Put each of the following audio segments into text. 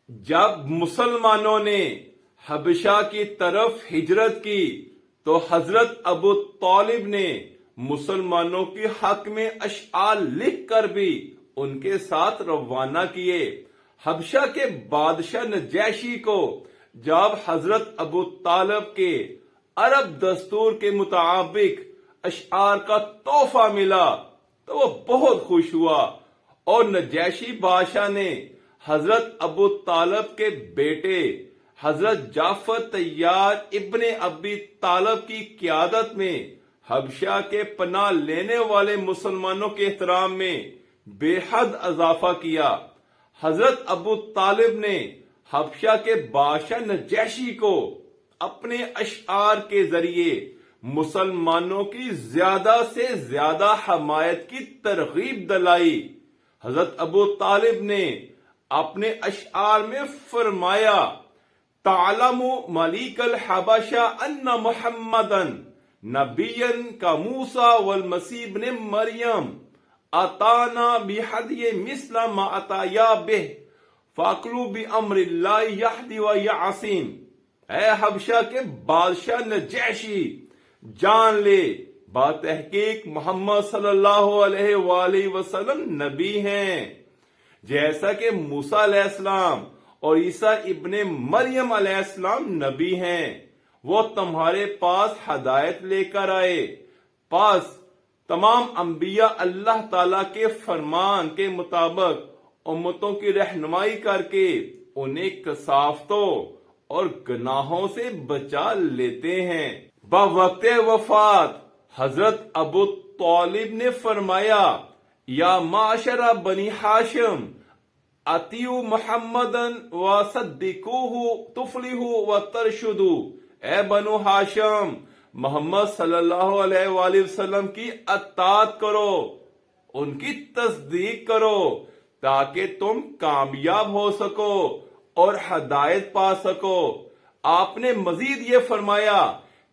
جب مسلمانوں نے حبشہ کی طرف ہجرت کی تو حضرت ابو طالب نے مسلمانوں کے حق میں اشعار لکھ کر بھی ان کے ساتھ روانہ کیے۔ حبشہ کے بادشاہ نجاشی کو جب حضرت ابو طالب کے عرب دستور کے مطابق اشعار کا تحفہ ملا تو وہ بہت خوش ہوا، اور نجاشی بادشاہ نے حضرت ابو طالب کے بیٹے حضرت جعفر طیار ابن ابی طالب کی قیادت میں حبشہ کے پناہ لینے والے مسلمانوں کے احترام میں بے حد اضافہ کیا۔ حضرت ابو طالب نے حبشہ کے بادشاہ نجاشی کو اپنے اشعار کے ذریعے مسلمانوں کی زیادہ سے زیادہ حمایت کی ترغیب دلائی۔ حضرت ابو طالب نے اپنے اشعار میں فرمایا: تعلم ملیک الحبشہ ان محمدن نبیًا کا موسیٰ والمسیح ابن مریم اتانا بہدی مثل ما اتایا بہ فاقلوا بامر اللہ یہدی و یعصم۔ اے حبشہ کے بادشاہ نجاشی، جان لے بتحقیق محمد صلی اللہ علیہ وآلہ وسلم نبی ہیں، جیسا کہ موسیٰ علیہ السلام اور عیسیٰ ابن مریم علیہ السلام نبی ہیں۔ وہ تمہارے پاس ہدایت لے کر آئے، پاس تمام انبیاء اللہ تعالی کے فرمان کے مطابق امتوں کی رہنمائی کر کے انہیں کثافتوں اور گناہوں سے بچا لیتے ہیں۔ بوقت وفات حضرت ابو طالب نے فرمایا: یا معاشر بنی ہاشم اطیعوا محمدًا وصدقوہ تفلحوا وترشدوا۔ اے بنو ہاشم، محمد صلی اللہ علیہ وآلہ وسلم کی اطاعت کرو، ان کی تصدیق کرو تاکہ تم کامیاب ہو سکو اور ہدایت پا سکو۔ آپ نے مزید یہ فرمایا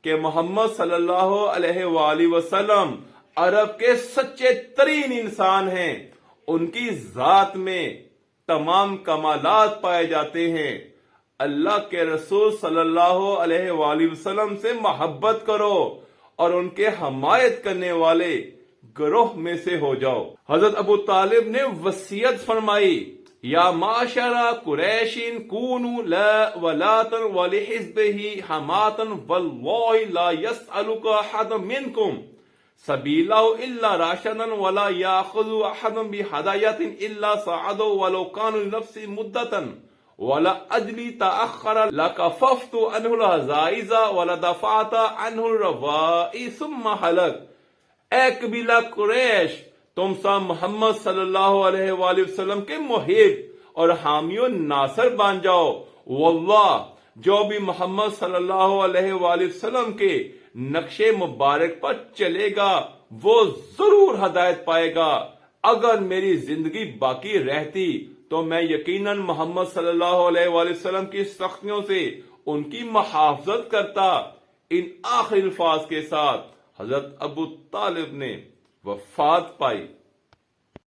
کہ محمد صلی اللہ علیہ وآلہ وسلم عرب کے سچے ترین انسان ہیں، ان کی ذات میں تمام کمالات پائے جاتے ہیں۔ اللہ کے رسول صلی اللہ علیہ وآلہ وسلم سے محبت کرو اور ان کے حمایت کرنے والے گروہ میں سے ہو جاؤ۔ حضرت ابو طالب نے وصیت فرمائی: یا معاشر قریش کونوا لا ولاۃ ولحزبہ حماۃ واللہ لا یسألک احد منکم سبیلہ الا راشدا ولا یاخذ احد بہدایۃ الا ساعدہ ولو کان لنفسہ مدۃ ولا اجلی تأخر لکففت عنہ الحجائز ولدفعت عنہ الروائی ثم حلق۔ اے قبیلہ قریش، تم سب محمد صلی اللہ علیہ وآلہ وسلم کے محب اور حامی و ناصر بن جاؤ۔ واللہ، جو بھی محمد صلی اللہ علیہ وآلہ وسلم کے نقش مبارک پر چلے گا وہ ضرور ہدایت پائے گا۔ اگر میری زندگی باقی رہتی تو میں یقیناً محمد صلی اللہ علیہ وآلہ وسلم کی سختیوں سے ان کی محافظت کرتا۔ ان آخری الفاظ کے ساتھ حضرت ابو طالب نے وفات پائی۔